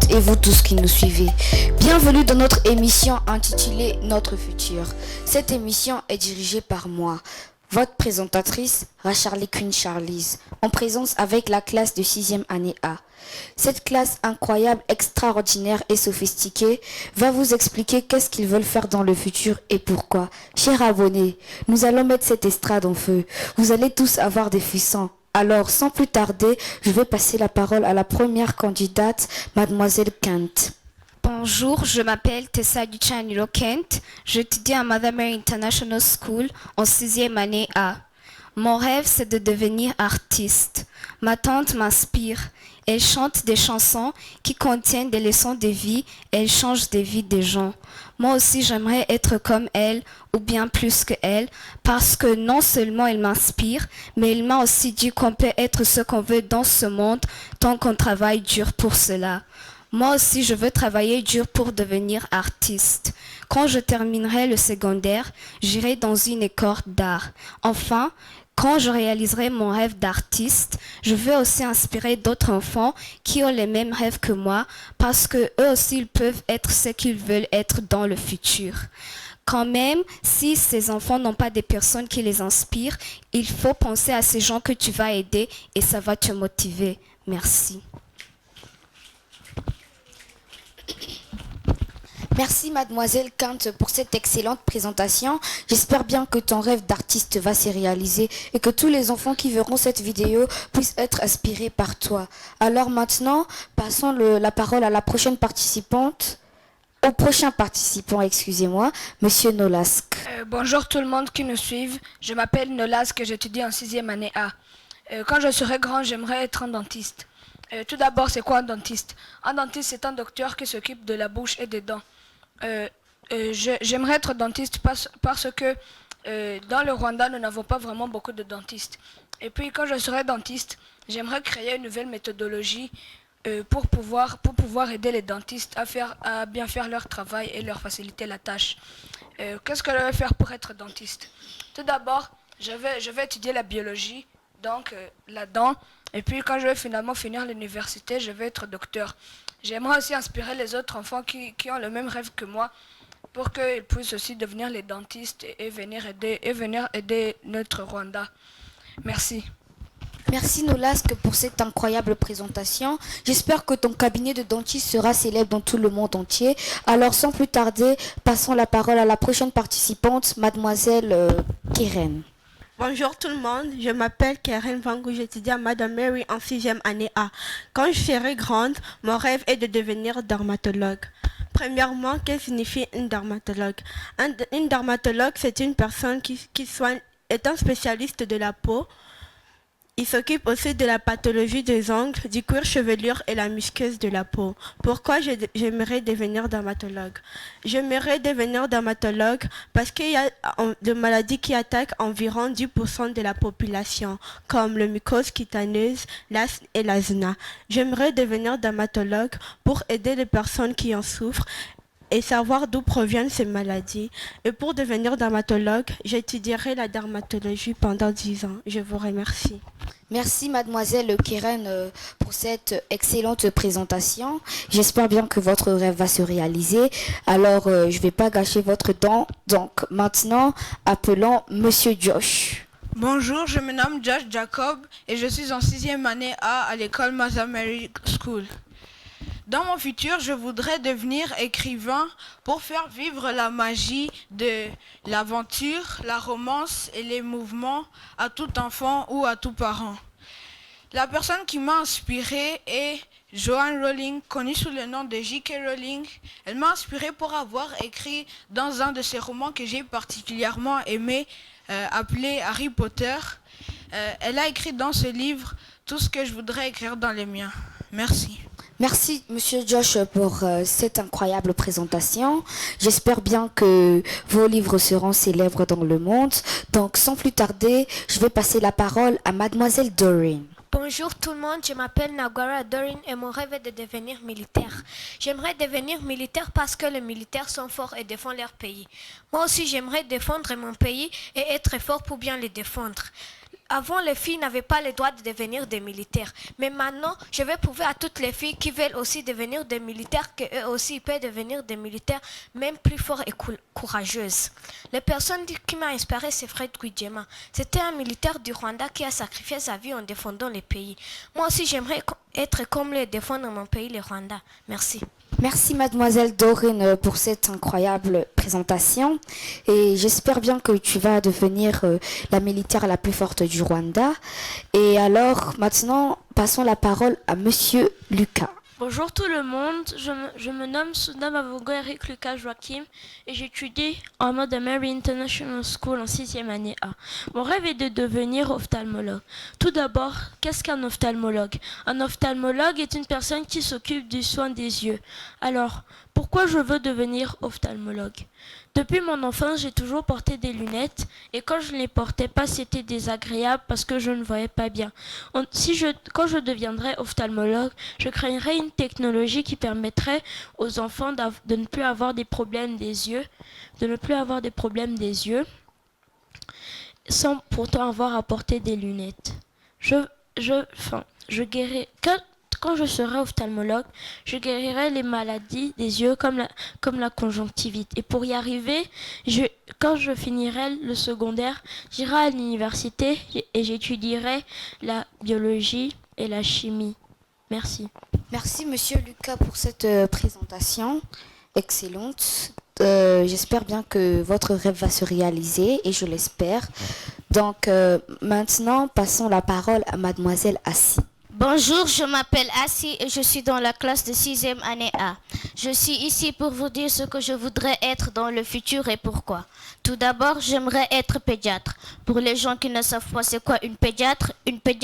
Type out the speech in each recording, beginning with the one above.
téléspectatrices et vous tous qui nous suivez. Bienvenue dans notre émission intitulée Notre futur. Cette émission est dirigée par moi, votre présentatrice, Racharlie Queen Charlize, en présence avec la classe de 6e année A. Cette classe incroyable, extraordinaire et sophistiquée va vous expliquer qu'est-ce qu'ils veulent faire dans le futur et pourquoi. Chers abonnés, nous allons mettre cette estrade en feu. Vous allez tous avoir des frissons. Alors, sans plus tarder, je vais passer la parole à la première candidate, Mademoiselle Kent. Bonjour, je m'appelle Tessa Duchanilo Kent. J'étudie à Mother Mary International School en 6e année A. Mon rêve, c'est de devenir artiste. Ma tante m'inspire. Elle chante des chansons qui contiennent des leçons de vie et elle change des vies des gens. Moi aussi, j'aimerais être comme elle, ou bien plus que elle, parce que non seulement elle m'inspire, mais elle m'a aussi dit qu'on peut être ce qu'on veut dans ce monde tant qu'on travaille dur pour cela. Moi aussi, je veux travailler dur pour devenir artiste. Quand je terminerai le secondaire, j'irai dans une école d'art. Enfin, quand je réaliserai mon rêve d'artiste, je veux aussi inspirer d'autres enfants qui ont les mêmes rêves que moi parce que eux aussi ils peuvent être ce qu'ils veulent être dans le futur. Quand même, si ces enfants n'ont pas des personnes qui les inspirent, il faut penser à ces gens que tu vas aider et ça va te motiver. Merci. Merci Mademoiselle Kent pour cette excellente présentation. J'espère bien que ton rêve d'artiste va se réaliser et que tous les enfants qui verront cette vidéo puissent être inspirés par toi. Alors maintenant, passons la parole à la prochaine participante. Au prochain participant, excusez-moi, Monsieur Nolasque. Bonjour tout le monde qui nous suit. Je m'appelle Nolasque et j'étudie en 6e année A. Quand je serai grand, j'aimerais être un dentiste. Tout d'abord, c'est quoi un dentiste? Un dentiste, c'est un docteur qui s'occupe de la bouche et des dents. J'aimerais être dentiste parce que dans le Rwanda, nous n'avons pas vraiment beaucoup de dentistes. Et puis, quand je serai dentiste, j'aimerais créer une nouvelle méthodologie pour pouvoir aider les dentistes à bien faire leur travail et leur faciliter la tâche. Qu'est-ce que je vais faire pour être dentiste? Tout d'abord, je vais étudier la biologie, donc la dent. Et puis quand je vais finalement finir l'université, je vais être docteur. J'aimerais aussi inspirer les autres enfants qui ont le même rêve que moi pour qu'ils puissent aussi devenir les dentistes et venir aider notre Rwanda. Merci. Merci Nolasque pour cette incroyable présentation. J'espère que ton cabinet de dentiste sera célèbre dans tout le monde entier. Alors sans plus tarder, passons la parole à la prochaine participante, Mademoiselle Keren. Bonjour tout le monde, je m'appelle Karen Vangou, j'étudie à Madame Mary en 6e année A. Quand je serai grande, mon rêve est de devenir dermatologue. Premièrement, qu'est-ce que signifie une dermatologue? Une dermatologue, c'est une personne qui est un spécialiste de la peau. Il s'occupe aussi de la pathologie des ongles, du cuir chevelu et la muqueuse de la peau. Pourquoi j'aimerais devenir dermatologue? J'aimerais devenir dermatologue parce qu'il y a des maladies qui attaquent environ 10% de la population, comme le mycose cutaneuse, l'asthme et l'asthme. J'aimerais devenir dermatologue pour aider les personnes qui en souffrent et savoir d'où proviennent ces maladies. Et pour devenir dermatologue, j'étudierai la dermatologie pendant 10 ans. Je vous remercie. Merci Mademoiselle Keren pour cette excellente présentation. J'espère bien que votre rêve va se réaliser. Alors, je ne vais pas gâcher votre temps. Donc, maintenant, appelons Monsieur Josh. Bonjour, je me nomme Josh Jacob et je suis en 6e année A à l'école Mother Mary School. Dans mon futur, je voudrais devenir écrivain pour faire vivre la magie de l'aventure, la romance et les mouvements à tout enfant ou à tout parent. La personne qui m'a inspiré est Joanne Rowling, connue sous le nom de J.K. Rowling. Elle m'a inspiré pour avoir écrit dans un de ses romans que j'ai particulièrement aimé, appelé Harry Potter. Elle a écrit dans ce livre tout ce que je voudrais écrire dans les miens. Merci. Merci Monsieur Josh pour cette incroyable présentation. J'espère bien que vos livres seront célèbres dans le monde. Donc sans plus tarder, je vais passer la parole à Mademoiselle Doreen. Bonjour tout le monde, je m'appelle Nagara Doreen et mon rêve est de devenir militaire. J'aimerais devenir militaire parce que les militaires sont forts et défendent leur pays. Moi aussi j'aimerais défendre mon pays et être fort pour bien le défendre. Avant, les filles n'avaient pas le droit de devenir des militaires. Mais maintenant, je vais prouver à toutes les filles qui veulent aussi devenir des militaires qu'eux aussi peuvent devenir des militaires, même plus forts et courageuses. La personne qui m'a inspirée, c'est Fred Rwigema. C'était un militaire du Rwanda qui a sacrifié sa vie en défendant le pays. Moi aussi, j'aimerais être comme lui et défendre mon pays, le Rwanda. Merci. Merci mademoiselle Dorine pour cette incroyable présentation et j'espère bien que tu vas devenir la militaire la plus forte du Rwanda. Et alors maintenant passons la parole à monsieur Lucas. Bonjour tout le monde, je me nomme Souda Mavogo Eric Lucas Joachim et j'étudie en Mother Mary International School en 6e année A. Mon rêve est de devenir ophtalmologue. Tout d'abord, qu'est-ce qu'un ophtalmologue? Un ophtalmologue est une personne qui s'occupe du soin des yeux. Alors, pourquoi je veux devenir ophtalmologue? Depuis mon enfance, j'ai toujours porté des lunettes et quand je ne les portais pas, c'était désagréable parce que je ne voyais pas bien. Quand je deviendrais ophtalmologue, je créerais une technologie qui permettrait aux enfants de ne plus avoir des problèmes des yeux, sans pourtant avoir à porter des lunettes. Quand je serai ophtalmologue, je guérirai les maladies des yeux comme la conjonctivite. Et pour y arriver, quand je finirai le secondaire, j'irai à l'université et j'étudierai la biologie et la chimie. Merci. Merci monsieur Lucas pour cette présentation excellente. J'espère bien que votre rêve va se réaliser et je l'espère. Donc maintenant, passons la parole à mademoiselle Assi. Bonjour, je m'appelle Assi et je suis dans la classe de 6e année A. Je suis ici pour vous dire ce que je voudrais être dans le futur et pourquoi. Tout d'abord, j'aimerais être pédiatre. Pour les gens qui ne savent pas c'est quoi une pédiatre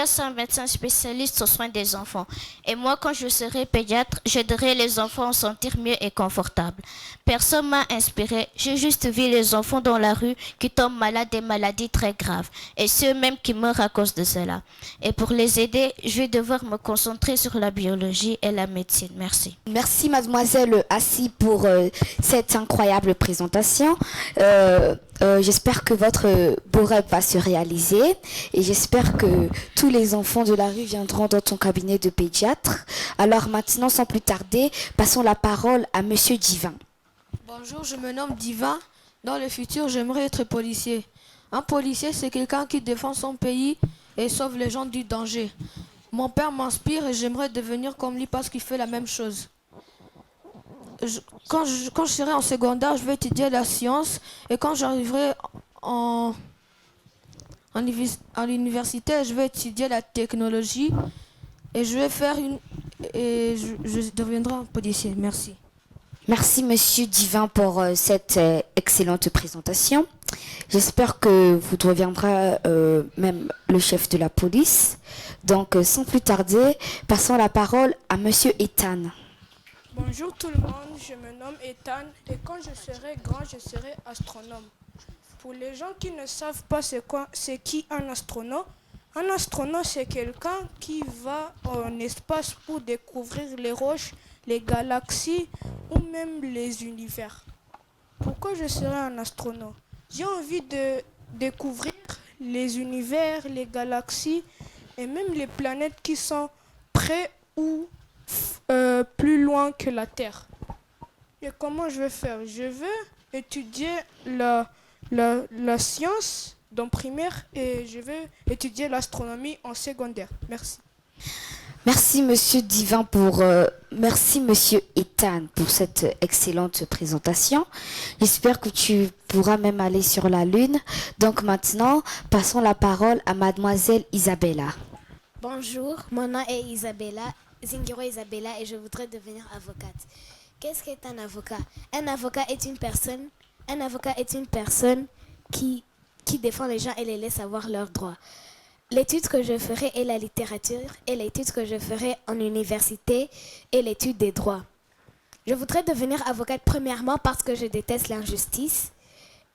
c'est un médecin spécialiste aux soins des enfants. Et moi, quand je serai pédiatre, j'aiderai les enfants à se sentir mieux et confortables. Personne m'a inspiré, j'ai juste vu les enfants dans la rue qui tombent malades des maladies très graves. Et ceux même qui meurent à cause de cela. Et pour les aider, je vais devoir me concentrer sur la biologie et la médecine. Merci. Merci mademoiselle Assi pour cette incroyable présentation. J'espère que votre beau rêve va se réaliser et j'espère que tous les enfants de la rue viendront dans ton cabinet de pédiatre. Alors maintenant, sans plus tarder, passons la parole à monsieur Divin. Bonjour, je me nomme Divin. Dans le futur, j'aimerais être policier. Un policier, c'est quelqu'un qui défend son pays et sauve les gens du danger. Mon père m'inspire et j'aimerais devenir comme lui parce qu'il fait la même chose. Quand je serai en secondaire, je vais étudier la science et quand j'arriverai à l'université, je vais étudier la technologie et je deviendrai un policier. Merci. Merci monsieur Divin pour cette excellente présentation. J'espère que vous deviendrez même le chef de la police. Donc sans plus tarder, passons la parole à monsieur Ethan. Bonjour tout le monde, je me nomme Ethan et quand je serai grand, je serai astronome. Pour les gens qui ne savent pas c'est qui un astronaute c'est quelqu'un qui va en espace pour découvrir les roches, les galaxies ou même les univers. Pourquoi je serai un astronaute? J'ai envie de découvrir les univers, les galaxies et même les planètes qui sont près ou plus loin que la Terre. Et comment je vais faire? Je vais étudier la science dans primaire et je vais étudier l'astronomie en secondaire. Merci. Merci monsieur Divin merci monsieur Ethan pour cette excellente présentation. J'espère que tu pourras même aller sur la Lune. Donc maintenant, passons la parole à mademoiselle Isabella. Bonjour, mon nom est Zingiro Isabella et je voudrais devenir avocate. Qu'est-ce qu'est un avocat? Un avocat est une personne qui défend les gens et les laisse avoir leurs droits. L'étude que je ferai est la littérature et l'étude que je ferai en université est l'étude des droits. Je voudrais devenir avocate premièrement parce que je déteste l'injustice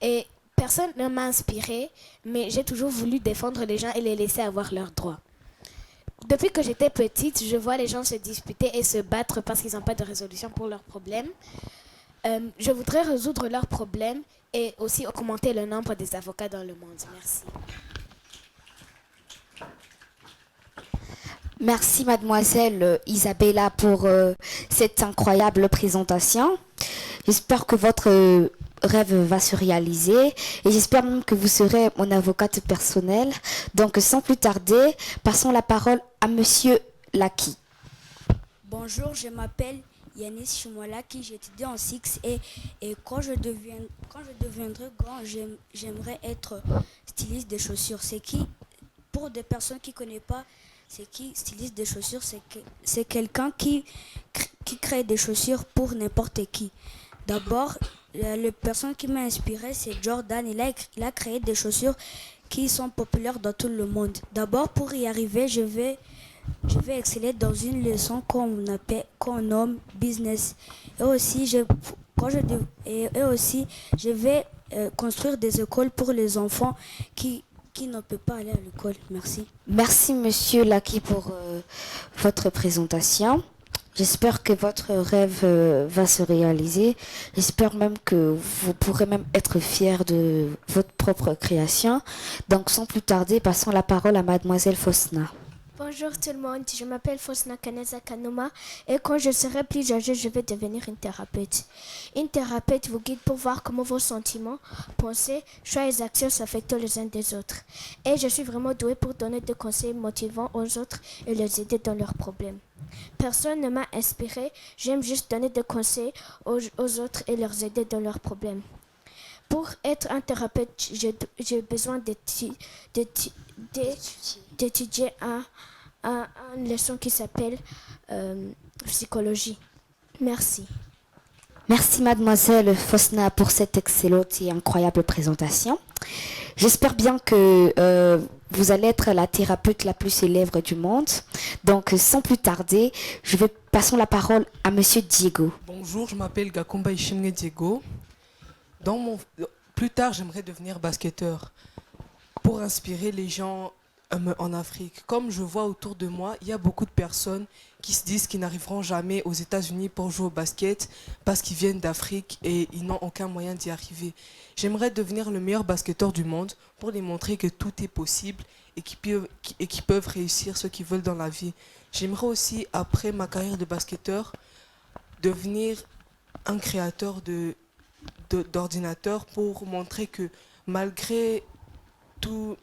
et personne ne m'a inspirée, mais j'ai toujours voulu défendre les gens et les laisser avoir leurs droits. Depuis que j'étais petite, je vois les gens se disputer et se battre parce qu'ils n'ont pas de résolution pour leurs problèmes. Je voudrais résoudre leurs problèmes et aussi augmenter le nombre des avocats dans le monde. Merci. Merci mademoiselle Isabella pour cette incroyable présentation. J'espère que votre rêve va se réaliser et j'espère même que vous serez mon avocate personnelle. Donc sans plus tarder, passons la parole à monsieur Laki. Bonjour, je m'appelle Yanis Chumolaki, j'étudie en 6A et quand je deviendrai grand, j'aimerais être styliste de chaussures. C'est qui, pour des personnes qui ne connaissent pas, c'est qui styliste de chaussures? C'est quelqu'un qui crée des chaussures pour n'importe qui. D'abord, la personne qui m'a inspiré, c'est Jordan. Il a créé des chaussures qui sont populaires dans tout le monde. D'abord, pour y arriver, je vais exceller dans une leçon qu'on nomme business. Et aussi, je vais construire des écoles pour les enfants qui ne peuvent pas aller à l'école. Merci. Merci monsieur Laki pour votre présentation. J'espère que votre rêve va se réaliser. J'espère même que vous pourrez même être fiers de votre propre création. Donc sans plus tarder, passons la parole à mademoiselle Fosna. Bonjour tout le monde, je m'appelle Fosna Kaneza Kanuma et quand je serai plus âgée, je vais devenir une thérapeute. Une thérapeute vous guide pour voir comment vos sentiments, pensées, choix et actions s'affectent les uns des autres. Et je suis vraiment douée pour donner des conseils motivants aux autres et les aider dans leurs problèmes. Personne ne m'a inspirée, j'aime juste donner des conseils aux autres et leur aider dans leurs problèmes. Pour être un thérapeute, j'ai besoin d'étudier une leçon qui s'appelle psychologie. Merci. Merci mademoiselle Fosna pour cette excellente et incroyable présentation. J'espère bien que vous allez être la thérapeute la plus célèbre du monde. Donc sans plus tarder, passons la parole à monsieur Diego. Bonjour, je m'appelle Gakumba Ishimne Diego. Plus tard, j'aimerais devenir basketteur pour inspirer les gens en Afrique. Comme je vois autour de moi, il y a beaucoup de personnes qui se disent qu'ils n'arriveront jamais aux États-Unis pour jouer au basket parce qu'ils viennent d'Afrique et ils n'ont aucun moyen d'y arriver. J'aimerais devenir le meilleur basketteur du monde pour les montrer que tout est possible et qu'ils peuvent réussir ce qu'ils veulent dans la vie. J'aimerais aussi, après ma carrière de basketteur, devenir un créateur d'ordinateurs pour montrer que malgré tous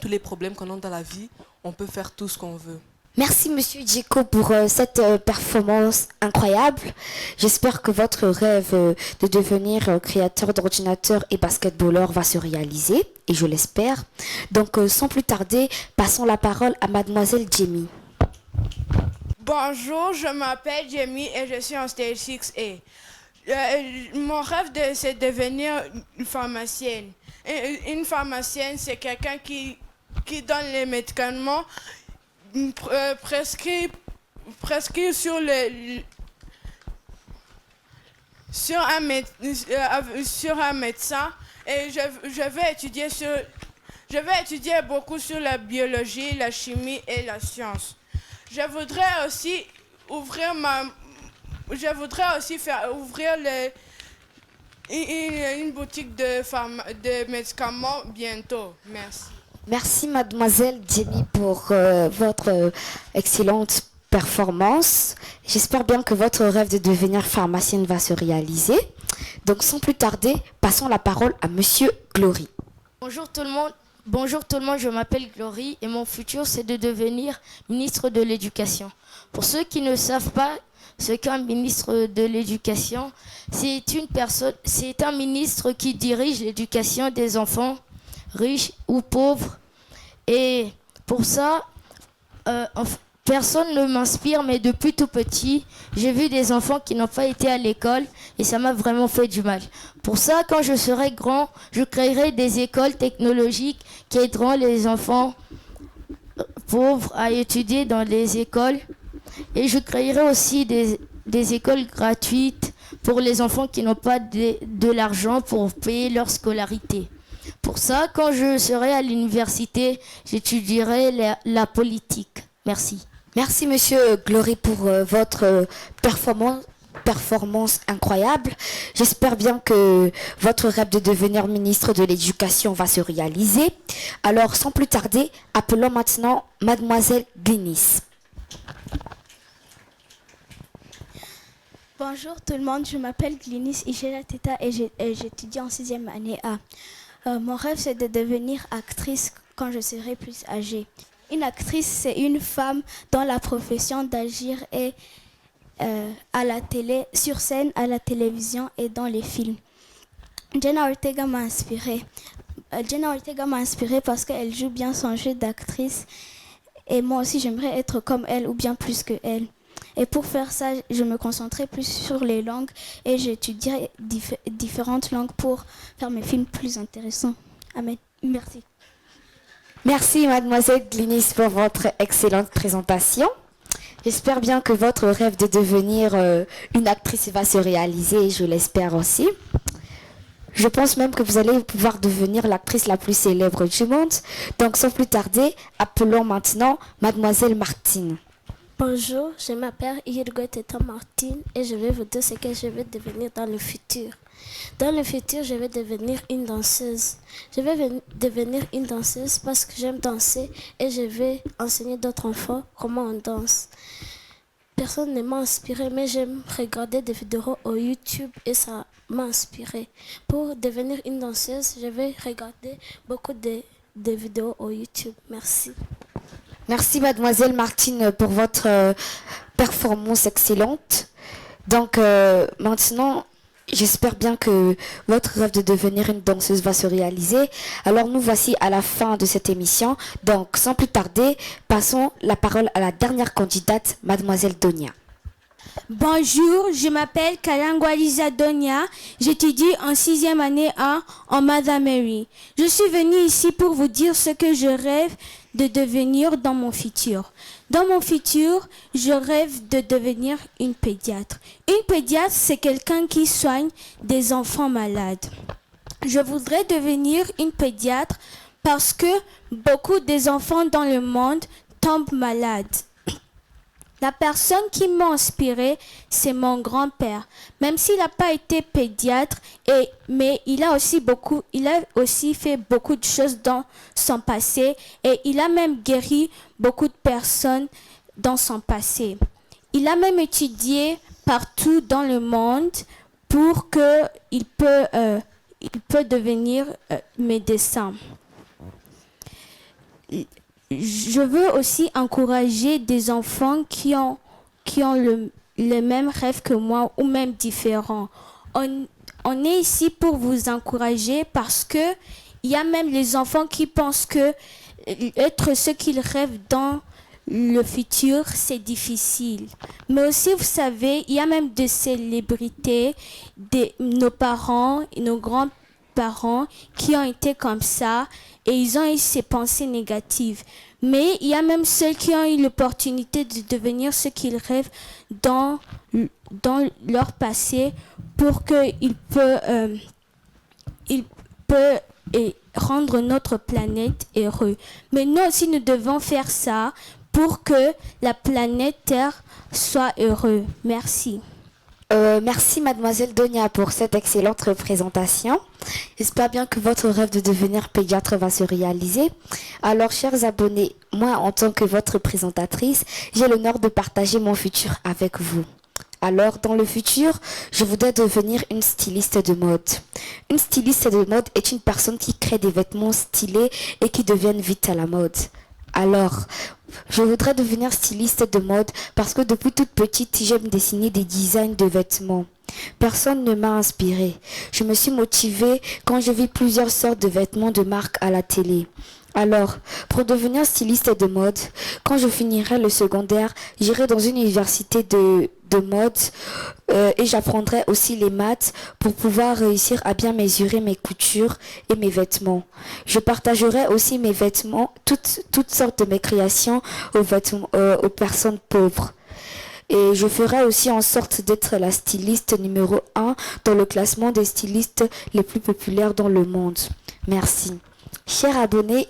les problèmes qu'on a dans la vie, on peut faire tout ce qu'on veut. Merci monsieur Diego pour cette performance incroyable. J'espère que votre rêve de devenir créateur d'ordinateurs et basketballeur va se réaliser, et je l'espère. Donc sans plus tarder, passons la parole à mademoiselle Jamie. Bonjour, je m'appelle Jamie et je suis en stage 6A. Mon rêve, c'est de devenir une pharmacienne. Une pharmacienne, c'est quelqu'un qui donne les médicaments prescrits sur un médecin. Et je vais étudier beaucoup sur la biologie, la chimie et la science. Je voudrais aussi ouvrir une boutique de médicaments bientôt. Merci. Merci mademoiselle Jamie pour votre excellente performance. J'espère bien que votre rêve de devenir pharmacienne va se réaliser. Donc sans plus tarder, passons la parole à monsieur Glory. Bonjour tout le monde, je m'appelle Glory et mon futur c'est de devenir ministre de l'Éducation. Pour ceux qui ne savent pas ce qu'un ministre de l'Éducation, c'est un ministre qui dirige l'éducation des enfants, riches ou pauvres. Et pour ça, personne ne m'inspire, mais depuis tout petit, j'ai vu des enfants qui n'ont pas été à l'école et ça m'a vraiment fait du mal. Pour ça, quand je serai grand, je créerai des écoles technologiques qui aideront les enfants pauvres à étudier dans les écoles. Et je créerai aussi des écoles gratuites pour les enfants qui n'ont pas de l'argent pour payer leur scolarité. Pour ça, quand je serai à l'université, j'étudierai la politique. Merci. Merci monsieur Glory pour votre performance incroyable. J'espère bien que votre rêve de devenir ministre de l'Éducation va se réaliser. Alors sans plus tarder, appelons maintenant mademoiselle Glynis. Bonjour tout le monde, je m'appelle Glynis Igela Teta et j'étudie en 6e année A. Mon rêve c'est de devenir actrice quand je serai plus âgée. Une actrice c'est une femme dont la profession d'agir est à la télé, sur scène, à la télévision et dans les films. Jenna Ortega m'a inspirée. Jenna Ortega m'a inspirée parce qu'elle joue bien son jeu d'actrice et moi aussi j'aimerais être comme elle ou bien plus que elle. Et pour faire ça, je me concentrais plus sur les langues et j'étudiais différentes langues pour faire mes films plus intéressants. Amen. Merci. Merci mademoiselle Glynis pour votre excellente présentation. J'espère bien que votre rêve de devenir une actrice va se réaliser et je l'espère aussi. Je pense même que vous allez pouvoir devenir l'actrice la plus célèbre du monde. Donc sans plus tarder, appelons maintenant mademoiselle Martine. Bonjour, je m'appelle Irgo Teta Martine et je vais vous dire ce que je vais devenir dans le futur. Dans le futur, je vais devenir une danseuse. Je vais devenir une danseuse parce que j'aime danser et je vais enseigner d'autres enfants comment on danse. Personne ne m'a inspiré, mais j'aime regarder des vidéos au YouTube et ça m'a inspiré. Pour devenir une danseuse, je vais regarder beaucoup de vidéos au YouTube. Merci. Merci mademoiselle Martine pour votre performance excellente. Donc maintenant, j'espère bien que votre rêve de devenir une danseuse va se réaliser. Alors nous voici à la fin de cette émission. Donc sans plus tarder, passons la parole à la dernière candidate, mademoiselle Donia. Bonjour, je m'appelle Kalangwa Lisa Donia, j'étudie en 6e année A en Madame Mary. Je suis venue ici pour vous dire ce que je rêve de devenir dans mon futur. Dans mon futur, je rêve de devenir une pédiatre. Une pédiatre, c'est quelqu'un qui soigne des enfants malades. Je voudrais devenir une pédiatre parce que beaucoup des enfants dans le monde tombent malades. La personne qui m'a inspirée, c'est mon grand-père. Même s'il n'a pas été pédiatre, mais il a aussi fait beaucoup de choses dans son passé et il a même guéri beaucoup de personnes dans son passé. Il a même étudié partout dans le monde pour qu'il peut devenir médecin. Je veux aussi encourager des enfants qui ont le même rêve que moi ou même différents. On est ici pour vous encourager parce que il y a même les enfants qui pensent que être ce qu'ils rêvent dans le futur, c'est difficile. Mais aussi, vous savez, il y a même des célébrités, nos parents et nos grands-parents qui ont été comme ça et ils ont eu ces pensées négatives. Mais il y a même ceux qui ont eu l'opportunité de devenir ce qu'ils rêvent dans leur passé pour qu'ils peuvent rendre notre planète heureuse. Mais nous aussi, nous devons faire ça pour que la planète Terre soit heureuse. Merci. Merci mademoiselle Donia pour cette excellente présentation. J'espère bien que votre rêve de devenir pédiatre va se réaliser. Alors chers abonnés, moi en tant que votre présentatrice, j'ai l'honneur de partager mon futur avec vous. Alors dans le futur, je voudrais devenir une styliste de mode. Une styliste de mode est une personne qui crée des vêtements stylés et qui deviennent vite à la mode. Alors, je voudrais devenir styliste de mode parce que depuis toute petite, j'aime dessiner des designs de vêtements. Personne ne m'a inspirée. Je me suis motivée quand je vis plusieurs sortes de vêtements de marque à la télé. Alors, pour devenir styliste de mode, quand je finirai le secondaire, j'irai dans une université de mode et j'apprendrai aussi les maths pour pouvoir réussir à bien mesurer mes coutures et mes vêtements. Je partagerai aussi mes vêtements, toutes sortes de mes créations aux personnes pauvres. Et je ferai aussi en sorte d'être la styliste numéro 1 dans le classement des stylistes les plus populaires dans le monde. Merci. Chers abonnés,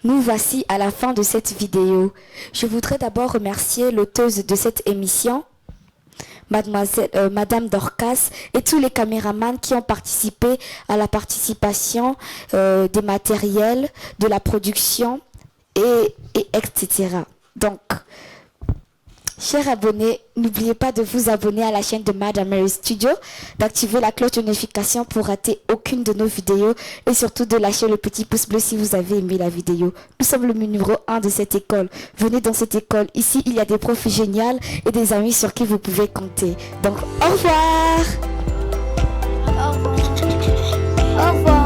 nous voici à la fin de cette vidéo. Je voudrais d'abord remercier l'auteuse de cette émission, Madame Dorcas, et tous les caméramans qui ont participé à la participation des matériels, de la production, et etc. Donc, Chers abonnés, n'oubliez pas de vous abonner à la chaîne de Madame Mary Studio, d'activer la cloche de notification pour rater aucune de nos vidéos et surtout de lâcher le petit pouce bleu si vous avez aimé la vidéo. Nous sommes le numéro 1 de cette école. Venez dans cette école. Ici, il y a des profs géniaux et des amis sur qui vous pouvez compter. Donc, au revoir! Au revoir. Au revoir.